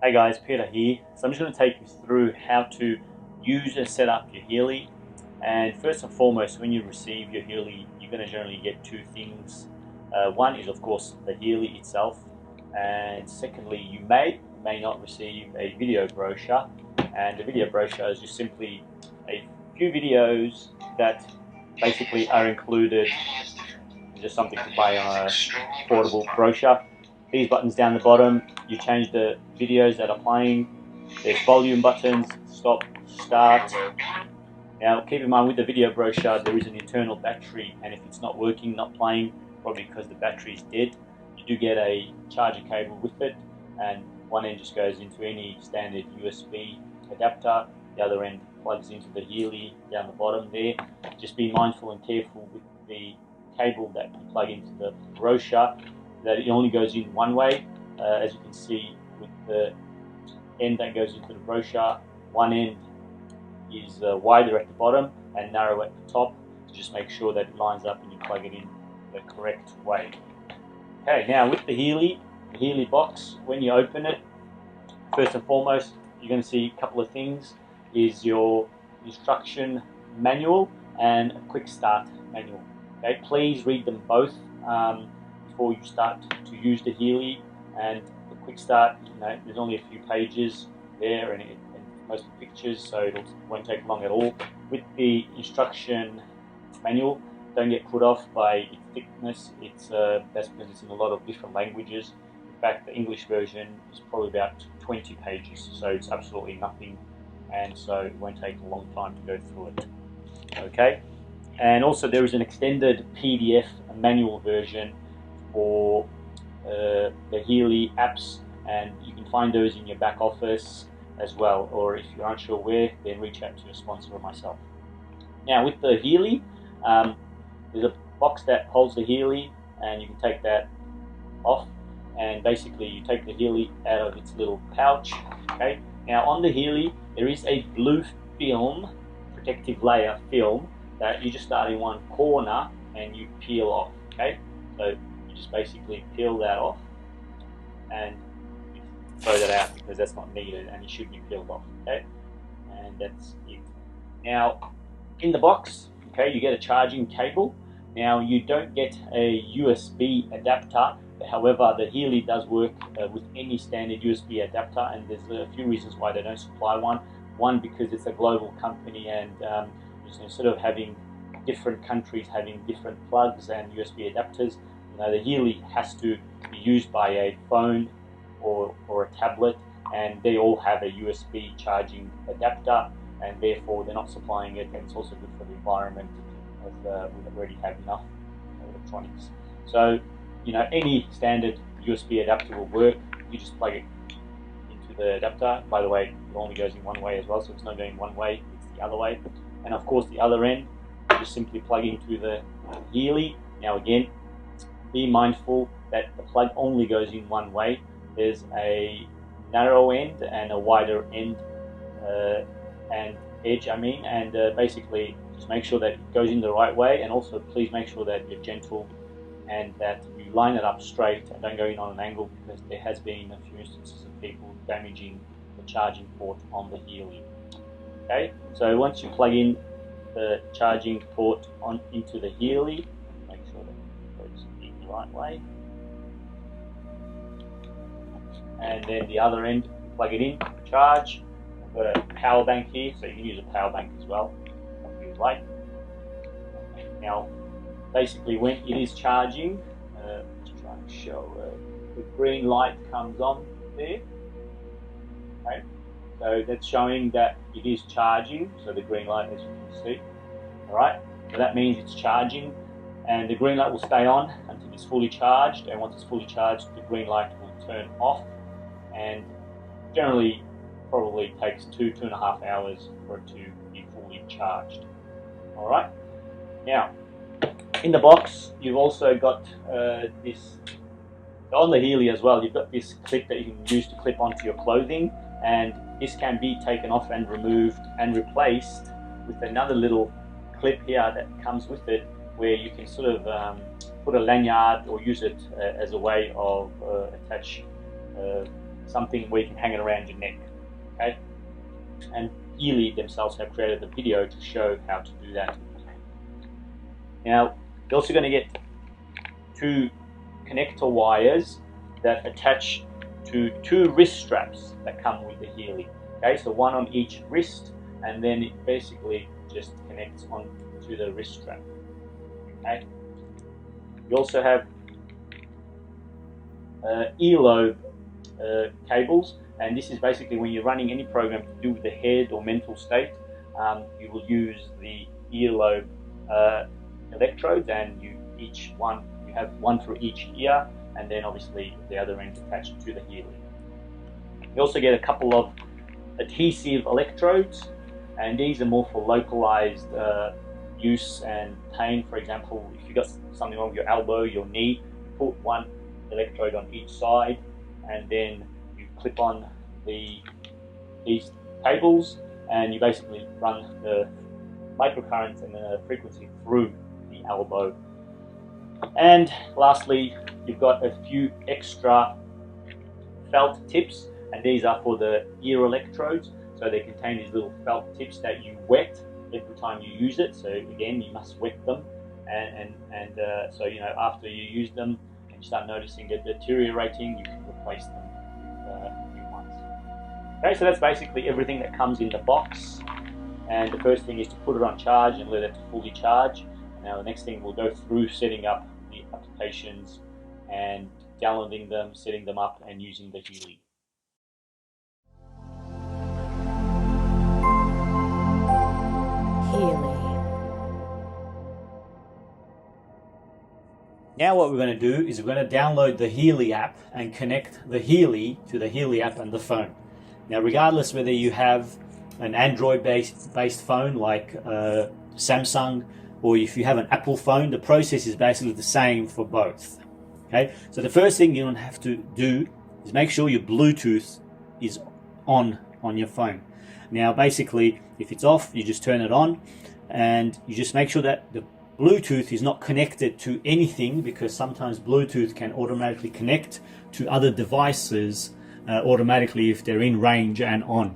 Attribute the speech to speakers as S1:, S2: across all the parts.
S1: Hey guys, Peter here. So I'm just going to take you through how to use and set up your Healy. And first and foremost, when you receive your Healy, you're going to generally get two things. One is of course the Healy itself, and secondly, you may not receive a video brochure. And the video brochure is just simply a few videos that basically are included, just something to buy on a portable brochure. These buttons down the bottom, you change the videos that are playing. There's volume buttons, stop, start. Now keep in mind with the video brochure there is an internal battery, and if it's not working, not playing, probably because the battery is dead, you do get a charger cable with it, and one end just goes into any standard USB adapter, the other end plugs into the Healy down the bottom there. Just be mindful and careful with the cable that you plug into the brochure, that it only goes in one way. As you can see with the end that goes into the brochure, one end is wider at the bottom and narrow at the top. So just make sure that it lines up and you plug it in the correct way. Okay, now with the Healy box, when you open it, first and foremost you're going to see a couple of things. Is your instruction manual and a quick start manual. Okay, please read them both before you start to use the Healy. And the quick start, there's only a few pages there, and most of the pictures, so it won't take long at all. With the instruction manual, don't get put off by its thickness. That's because it's in a lot of different languages. In fact, the English version is probably about 20 pages, so it's absolutely nothing, and so it won't take a long time to go through it. Okay, and also there is an extended PDF manual version for the Healy apps, and you can find those in your back office as well, or if you're unsure where, then reach out to your sponsor or myself. Now with the Healy, there's a box that holds the Healy, and you can take that off, and basically you take the Healy out of its little pouch. Okay, now on the Healy there is a blue film, protective layer film, that you just start in one corner and you peel off. Okay, so you just basically peel that off and throw that out because that's not needed and it should be peeled off. Okay, and that's it. Now in the box, okay, you get a charging cable. Now you don't get a USB adapter, however the Healy does work with any standard USB adapter, and there's a few reasons why they don't supply one. One, because it's a global company, and instead of having different countries having different plugs and USB adapters, the Healy has to be used by a phone or a tablet, and they all have a USB charging adapter, and therefore they're not supplying it, and it's also good for the environment, as we already have enough electronics. So any standard USB adapter will work. You just plug it into the adapter. By the way, it only goes in one way as well, so it's not going one way, it's the other way. And of course the other end, you just simply plug into the Healy. Now again, be mindful that the plug only goes in one way. There's a narrow end and a wider end and edge, and basically just make sure that it goes in the right way, and also please make sure that you're gentle and that you line it up straight and don't go in on an angle, because there has been a few instances of people damaging the charging port on the Healy. Okay, so once you plug in the charging port into the Healy, make sure that it goes in the right way, and then the other end, plug it in, charge. I've got a power bank here, so you can use a power bank as well if you like. Now basically when it is charging, let's try and show, the green light comes on there. Okay, so that's showing that it is charging, so the green light, as you can see. Alright, so that means it's charging, and the green light will stay on until it's fully charged, and once it's fully charged the green light will turn off, and generally probably takes 2.5 hours for it to be fully charged. Alright, now in the box you've also got this, on the Healy as well, you've got this clip that you can use to clip onto your clothing, and this can be taken off and removed and replaced with another little clip here that comes with it, where you can sort of put a lanyard or use it as a way of attach something where you can hang it around your neck. Okay, and Healy themselves have created a video to show how to do that. Now you're also going to get 2 connector wires that attach to 2 wrist straps that come with the Healy. Okay, so one on each wrist, and then it basically just connects on to the wrist strap. Okay, you also have earlobe cables, and this is basically when you're running any program to do with the head or mental state. You will use the earlobe electrodes, and you have one for each ear, and then obviously the other end attached to the Healy. You also get a couple of adhesive electrodes, and these are more for localized use and pain. For example, if you've got something wrong with your elbow, your knee, put one electrode on each side, and then you clip on these cables, and you basically run the microcurrents and the frequency through the elbow. And lastly, you've got a few extra felt tips, and these are for the ear electrodes. So they contain these little felt tips that you wet every time you use it. So again, you must wet them, and so after you use them and you start noticing it deteriorating, you can replace them with new ones. Okay, so that's basically everything that comes in the box. And the first thing is to put it on charge and let it fully charge. Now the next thing, we'll go through setting up the applications and downloading them, setting them up, and using the Healy. Now what we're going to do is we're going to download the Healy app and connect the Healy to the Healy app and the phone. Now regardless whether you have an Android-based phone like Samsung, or if you have an Apple phone, the process is basically the same for both. Okay, so the first thing you have to do is make sure your Bluetooth is on your phone. Now basically, if it's off, you just turn it on, and you just make sure that the Bluetooth is not connected to anything, because sometimes Bluetooth can automatically connect to other devices automatically if they're in range and on.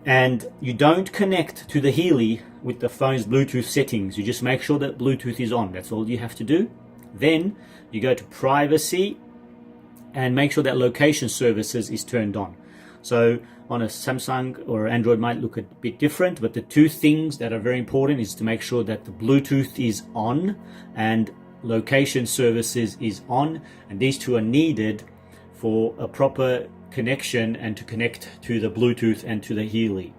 S1: And you don't connect to the Healy with the phone's Bluetooth settings. You just make sure that Bluetooth is on. That's all you have to do. Then you go to privacy and make sure that location services is turned on. So on a Samsung or Android might look a bit different, but the 2 things that are very important is to make sure that the Bluetooth is on and location services is on, and these 2 are needed for a proper connection and to connect to the Bluetooth and to the Healy.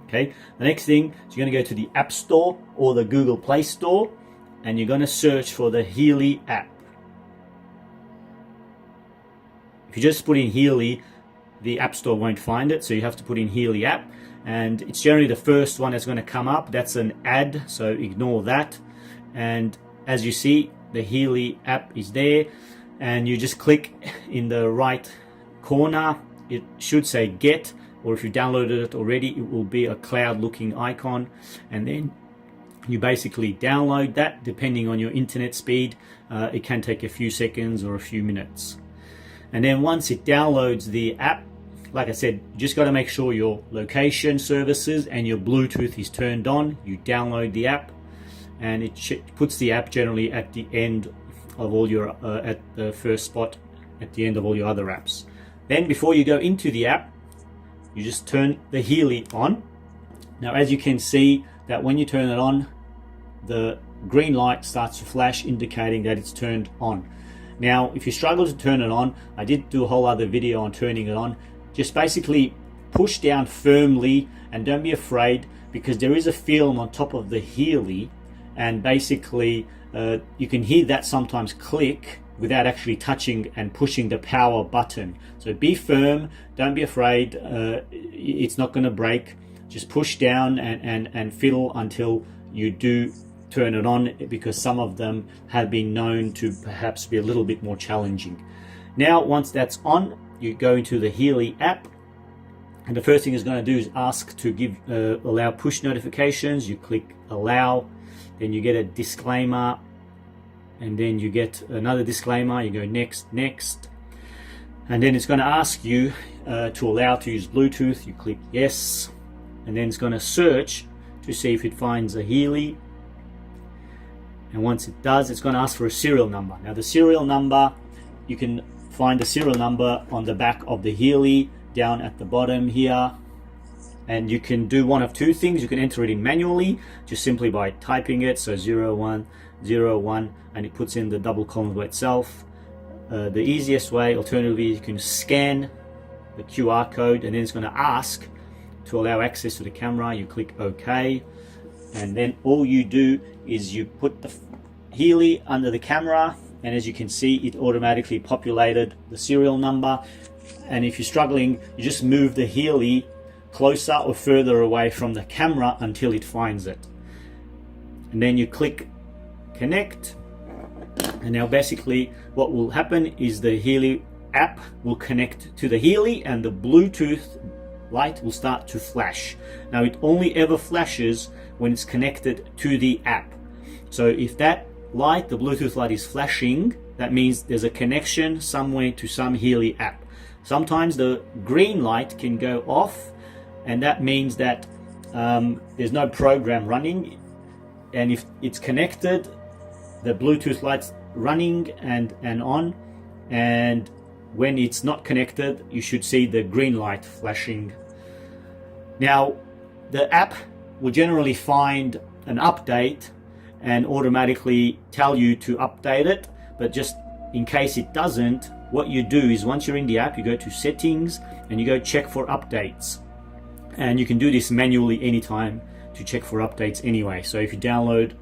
S1: Okay, the next thing is you're going to go to the App Store or the Google Play Store, and you're going to search for the Healy app. If you just put in Healy, the App Store won't find it, so you have to put in Healy app, and it's generally the first one that's going to come up. That's an ad, so ignore that. And as you see, the Healy app is there, and you just click in the right corner. It should say get, or if you downloaded it already, it will be a cloud looking icon, and then you basically download that. Depending on your internet speed, it can take a few seconds or a few minutes. And then once it downloads the app, like I said, you just got to make sure your location services and your Bluetooth is turned on. You download the app, and it puts the app generally at the end of all your at the first spot at the end of all your other apps. Then before you go into the app, you just turn the Healy on. Now as you can see that when you turn it on, the green light starts to flash indicating that it's turned on. Now if you struggle to turn it on, I did do a whole other video on turning it on. Just basically push down firmly and don't be afraid, because there is a film on top of the Healy, and basically you can hear that sometimes click without actually touching and pushing the power button. So be firm, don't be afraid, it's not going to break. Just push down and fiddle until you do turn it on, because some of them have been known to perhaps be a little bit more challenging. Now once that's on, you go into the Healy app, and the first thing it's going to do is ask to allow push notifications. You click allow, then you get a disclaimer, and then you get another disclaimer. You go next, next, And then it's going to ask you to allow to use Bluetooth. You click yes, and then it's going to search to see if it finds a Healy. And once it does, it's going to ask for a serial number. Now the serial number, you can find the serial number on the back of the Healy down at the bottom here. And you can do one of two things. You can enter it in manually, just simply by typing it, so 0101, and it puts in the double colon by itself. The easiest way, alternatively, you can scan the QR code, and then it's going to ask to allow access to the camera. You click OK, and then all you do is you put the Healy under the camera, and as you can see, it automatically populated the serial number. And if you're struggling, you just move the Healy closer or further away from the camera until it finds it, and then you click connect. And now basically what will happen is the Healy app will connect to the Healy, and the Bluetooth light will start to flash. Now it only ever flashes when it's connected to the app. So if that light, the Bluetooth light, is flashing, that means there's a connection somewhere to some Healy app. Sometimes the green light can go off, and that means that there's no program running. And if it's connected, the Bluetooth light's running and on, and when it's not connected, you should see the green light flashing. Now the app will generally find an update and automatically tell you to update it, but just in case it doesn't, what you do is once you're in the app, you go to settings and you go check for updates. And you can do this manually anytime to check for updates anyway. So if you download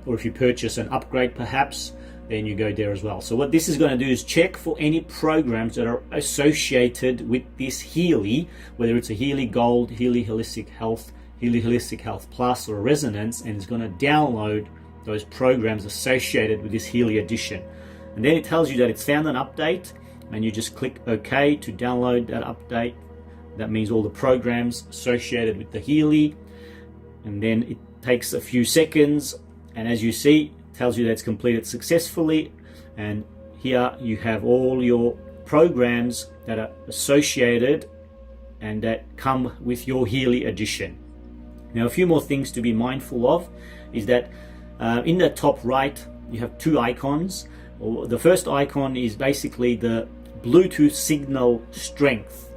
S1: or if you purchase an upgrade perhaps, then you go there as well. So what this is going to do is check for any programs that are associated with this Healy, whether it's a Healy Gold, Healy Holistic Health, Healy Holistic Health Plus, or Resonance, and it's going to download those programs associated with this Healy edition. And then it tells you that it's found an update, and you just click OK to download that update. That means all the programs associated with the Healy, and then it takes a few seconds, and as you see, it tells you that it's completed successfully. And here you have all your programs that are associated and that come with your Healy edition. Now a few more things to be mindful of is that in the top right you have two icons. The first icon is basically the Bluetooth signal strength,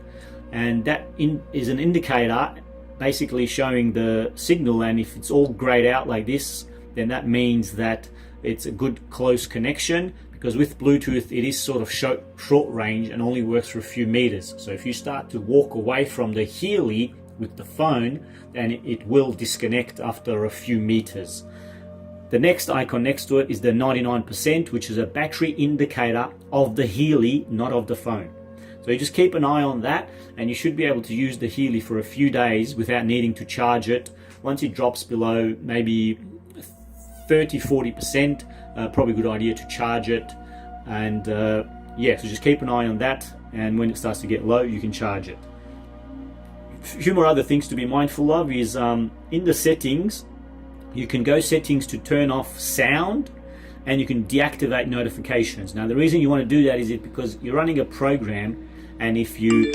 S1: and that is an indicator basically showing the signal, and if it's all grayed out like this, then that means that it's a good close connection, because with Bluetooth it is sort of short range and only works for a few meters. So if you start to walk away from the Healy with the phone, then it will disconnect after a few meters. The next icon next to it is the 99%, which is a battery indicator of the Healy, not of the phone. So you just keep an eye on that, and you should be able to use the Healy for a few days without needing to charge it. Once it drops below maybe 30-40%, probably a good idea to charge it. And yeah, so just keep an eye on that, and when it starts to get low, you can charge it. A few more other things to be mindful of is in the settings, you can go settings to turn off sound, and you can deactivate notifications. Now the reason you want to do that is because you're running a program, and if you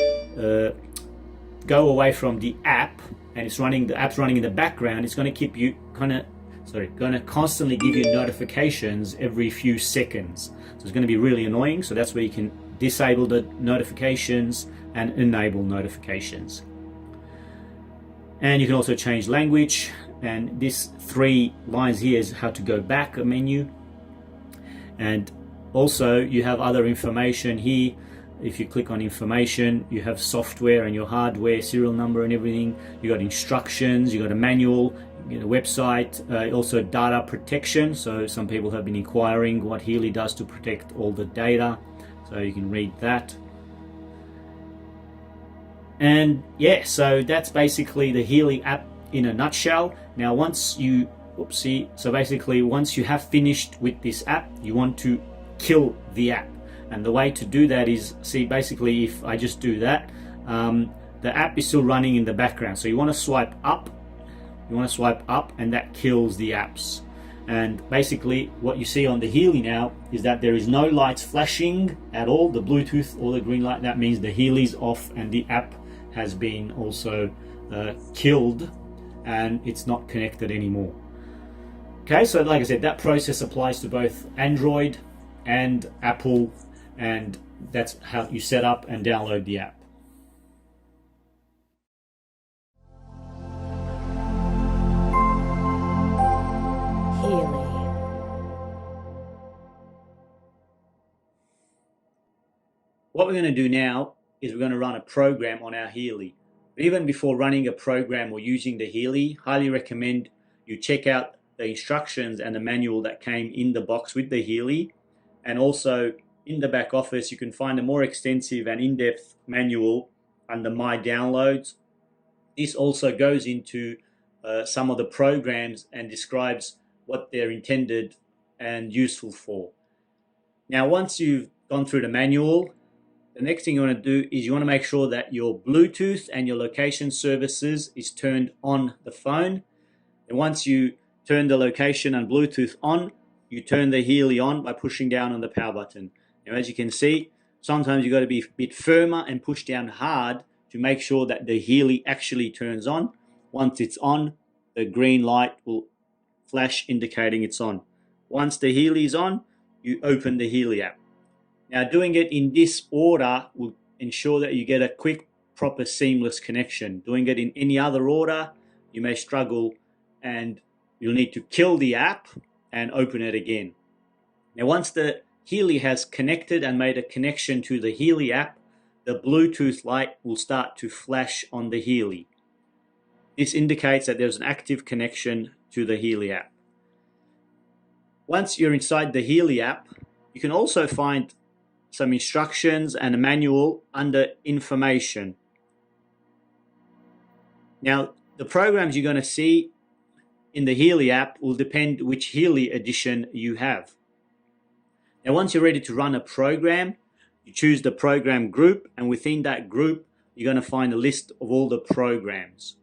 S1: go away from the app and the app's running in the background, it's going to keep you going to constantly give you notifications every few seconds. So it's going to be really annoying. So that's where you can disable the notifications and enable notifications. And you can also change language, and this 3 lines here is how to go back a menu. And also you have other information here. If you click on information, you have software and your hardware, serial number and everything. You got instructions, you got a manual, you get a website, also data protection. So some people have been inquiring what Healy does to protect all the data. So you can read that. And yeah, so that's basically the Healy app in a nutshell. Now once you once you have finished with this app, you want to kill the app. And the way to do that is, basically if I just do that, the app is still running in the background. So you want to swipe up, and that kills the apps. And basically what you see on the Healy now is that there is no lights flashing at all, the Bluetooth or the green light. That means the Healy's off and the app has been also killed and it's not connected anymore. Okay, so like I said, that process applies to both Android and Apple, and that's how you set up and download the app.
S2: Healy.
S1: What we're going to do now is we're going to run a program on our Healy. But even before running a program or using the Healy, highly recommend you check out the instructions and the manual that came in the box with the Healy. And also in the back office, you can find a more extensive and in-depth manual under My Downloads. This also goes into some of the programs and describes what they're intended and useful for. Now, once you've gone through the manual, the next thing you want to do is you want to make sure that your Bluetooth and your location services is turned on the phone. And once you turn the location and Bluetooth on, you turn the Healy on by pushing down on the power button. Now, as you can see, sometimes you've got to be a bit firmer and push down hard to make sure that the Healy actually turns on. Once it's on, the green light will flash indicating it's on. Once the Healy is on, you open the Healy app. Now, doing it in this order will ensure that you get a quick, proper, seamless connection. Doing it in any other order, you may struggle and you'll need to kill the app and open it again. Now, once the Healy has connected and made a connection to the Healy app, the Bluetooth light will start to flash on the Healy. This indicates that there's an active connection to the Healy app. Once you're inside the Healy app, you can also find some instructions and a manual under information. Now, the programs you're going to see in the Healy app will depend which Healy edition you have. Now, once you're ready to run a program, you choose the program group, and within that group, you're going to find a list of all the programs.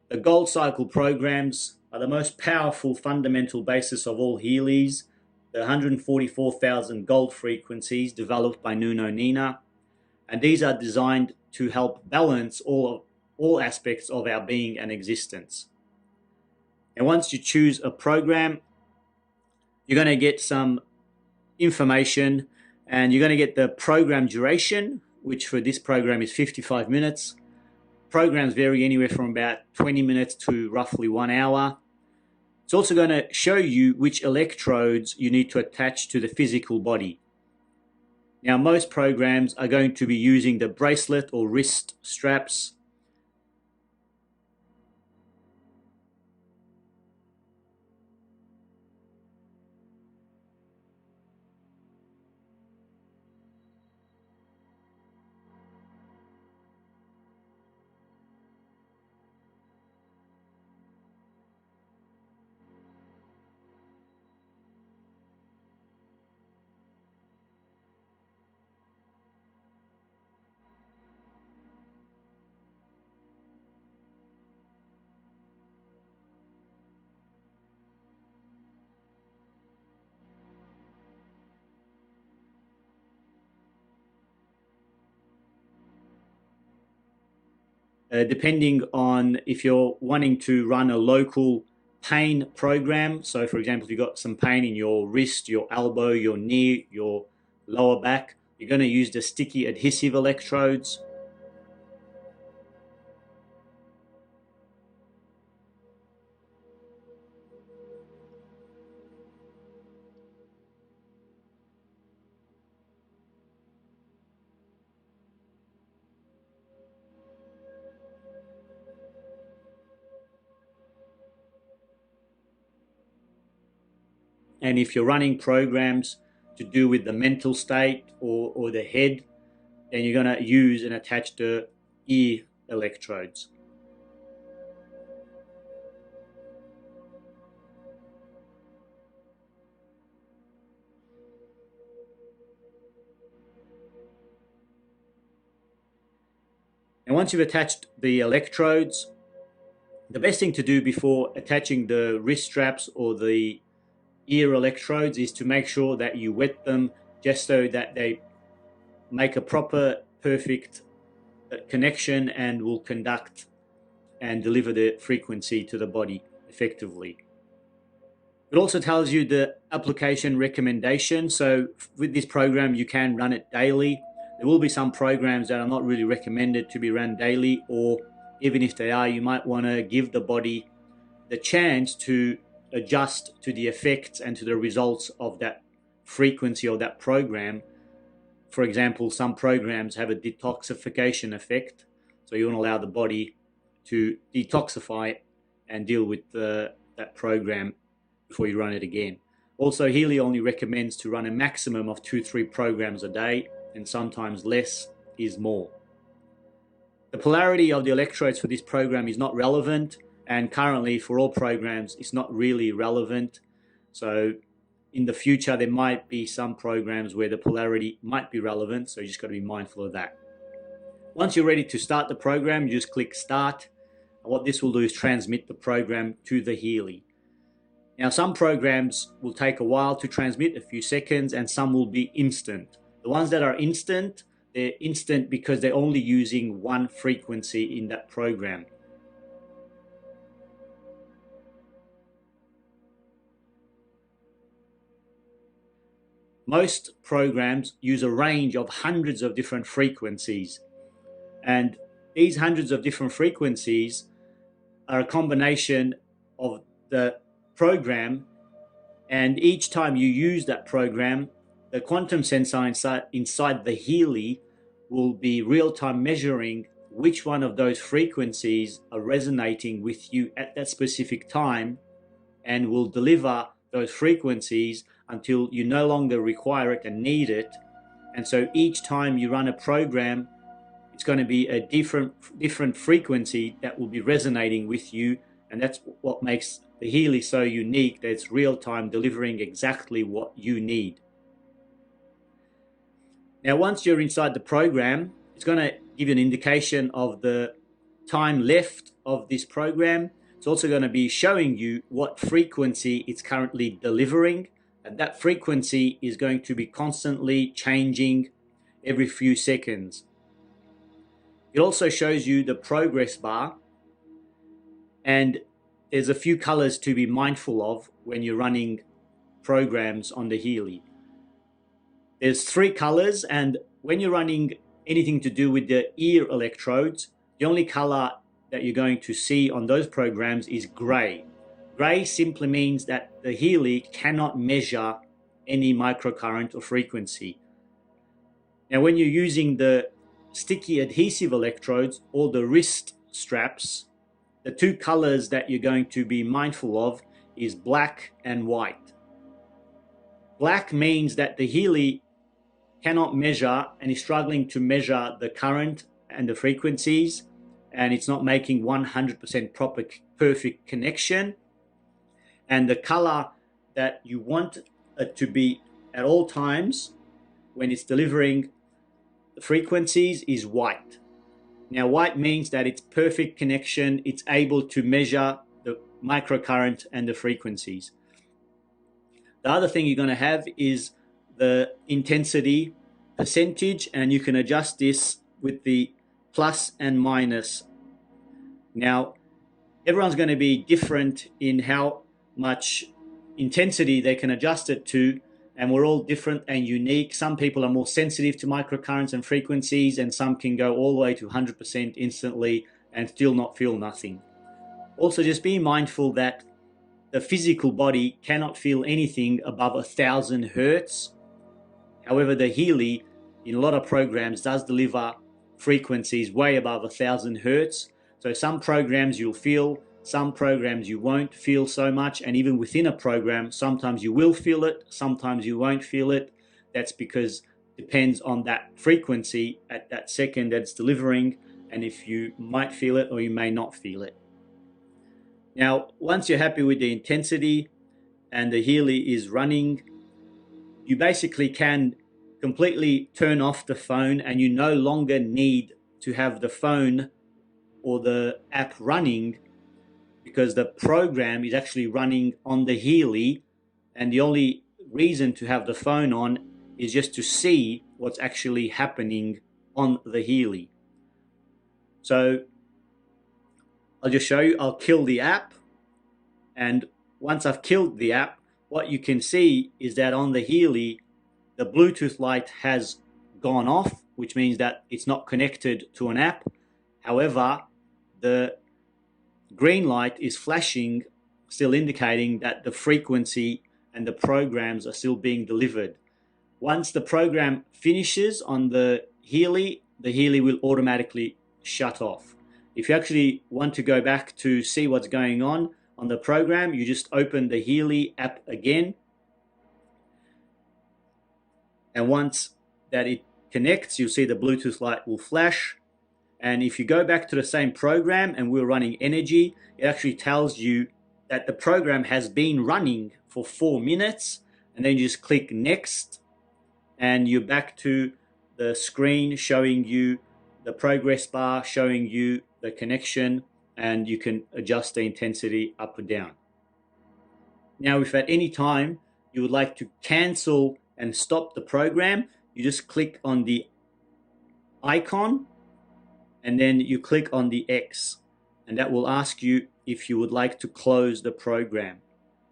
S1: The Gold Cycle programs are the most powerful fundamental basis of all Healys, the 144,000 gold frequencies developed by Nuno Nina, and these are designed to help balance all aspects of our being and existence. And once you choose a program, you're going to get some information, and you're going to get the program duration, which for this program is 55 minutes. Programs vary anywhere from about 20 minutes to roughly 1 hour. It's also going to show you which electrodes you need to attach to the physical body. Now, most programs are going to be using the bracelet or wrist straps. Depending on if you're wanting to run a local pain program. So for example, if you've got some pain in your wrist, your elbow, your knee, your lower back, you're going to use the sticky adhesive electrodes. And if you're running programs to do with the mental state or the head, then you're going to use and attach the ear electrodes. And once you've attached the electrodes, the best thing to do before attaching the wrist straps or the ear electrodes is to make sure that you wet them just so that they make a proper, perfect connection and will conduct and deliver the frequency to the body effectively. It also tells you the application recommendation. So with this program, you can run it daily. There will be some programs that are not really recommended to be run daily, or even if they are, you might want to give the body the chance to adjust to the effects and to the results of that frequency of that program. For example, some programs have a detoxification effect. So you want to allow the body to detoxify and deal with that program before you run it again. Also, Healy only recommends to run a maximum of 2-3 programs a day, and sometimes less is more. The polarity of the electrodes for this program is not relevant, and currently for all programs it's not really relevant. So in the future there might be some programs where the polarity might be relevant, so you just got to be mindful of that. Once you're ready to start the program, you just click start, and what this will do is transmit the program to the Healy. Now, some programs will take a while to transmit, a few seconds, and some will be instant. The ones that are instant, they're instant because they're only using one frequency in that program. Most programs use a range of hundreds of different frequencies, and these hundreds of different frequencies are a combination of the program, and each time you use that program, the quantum sensor inside the Healy will be real-time measuring which one of those frequencies are resonating with you at that specific time, and will deliver those frequencies until you no longer require it and need it. And so each time you run a program, it's going to be a different frequency that will be resonating with you, and that's what makes the Healy so unique, that it's real-time delivering exactly what you need. Now, once you're inside the program, it's going to give you an indication of the time left of this program. It's also going to be showing you what frequency it's currently delivering, and that frequency is going to be constantly changing every few seconds. It also shows you the progress bar, and there's a few colors to be mindful of when you're running programs on the Healy. There's 3 colors, and when you're running anything to do with the ear electrodes, the only color that you're going to see on those programs is gray. Gray simply means that the Healy cannot measure any microcurrent or frequency. Now, when you're using the sticky adhesive electrodes or the wrist straps, the 2 colors that you're going to be mindful of is black and white. Black means that the Healy cannot measure and is struggling to measure the current and the frequencies, and it's not making 100% proper, perfect connection. And the color that you want it to be at all times when it's delivering the frequencies is white. Now, white means that it's perfect connection. It's able to measure the microcurrent and the frequencies. The other thing you're going to have is the intensity percentage, and you can adjust this with the plus and minus. Now, everyone's going to be different in how much intensity they can adjust it to, and we're all different and unique. Some people are more sensitive to microcurrents and frequencies, and some can go all the way to 100% instantly and still not feel nothing. Also, just be mindful that the physical body cannot feel anything above 1,000 hertz. However, the Healy, in a lot of programs, does deliver frequencies way above 1,000 hertz. So some programs you'll feel, some programs you won't feel so much, and even within a program, sometimes you will feel it, sometimes you won't feel it. That's because it depends on that frequency at that second that it's delivering, and if you might feel it or you may not feel it. Now, once you're happy with the intensity and the Healy is running, you basically can completely turn off the phone, and you no longer need to have the phone or the app running, because the program is actually running on the Healy and the only reason to have the phone on is just to see what's actually happening on the Healy. So I'll just show you. I'll kill the app, and once I've killed the app, what you can see is that on the Healy, the Bluetooth light has gone off, which means that it's not connected to an app. However, the green light is flashing, still indicating that the frequency and the programs are still being delivered. Once the program finishes on the Healy will automatically shut off. If you actually want to go back to see what's going on the program, you just open the Healy app again. And once that it connects, you'll see the Bluetooth light will flash. And if you go back to the same program and we're running energy, it actually tells you that the program has been running for 4 minutes. And then you just click next, and you're back to the screen showing you the progress bar, showing you the connection, and you can adjust the intensity up or down. Now, if at any time you would like to cancel and stop the program, you just click on the icon and then you click on the X, and that will ask you if you would like to close the program.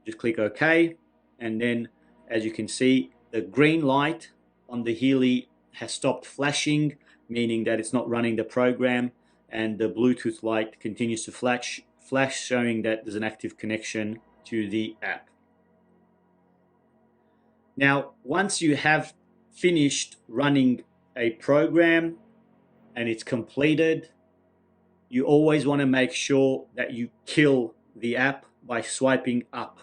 S1: Just click OK, and then as you can see, the green light on the Healy has stopped flashing, meaning that it's not running the program, and the Bluetooth light continues to flash, showing that there's an active connection to the app. Now, once you have finished running a program and it's completed, you always want to make sure that you kill the app by swiping up.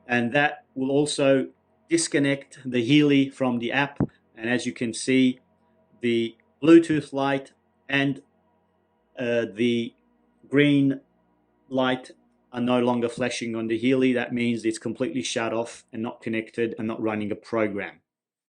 S1: And that will also disconnect the Healy from the app. And as you can see, the Bluetooth light and the green light are no longer flashing on the Healy. That means it's completely shut off and not connected and not running a program.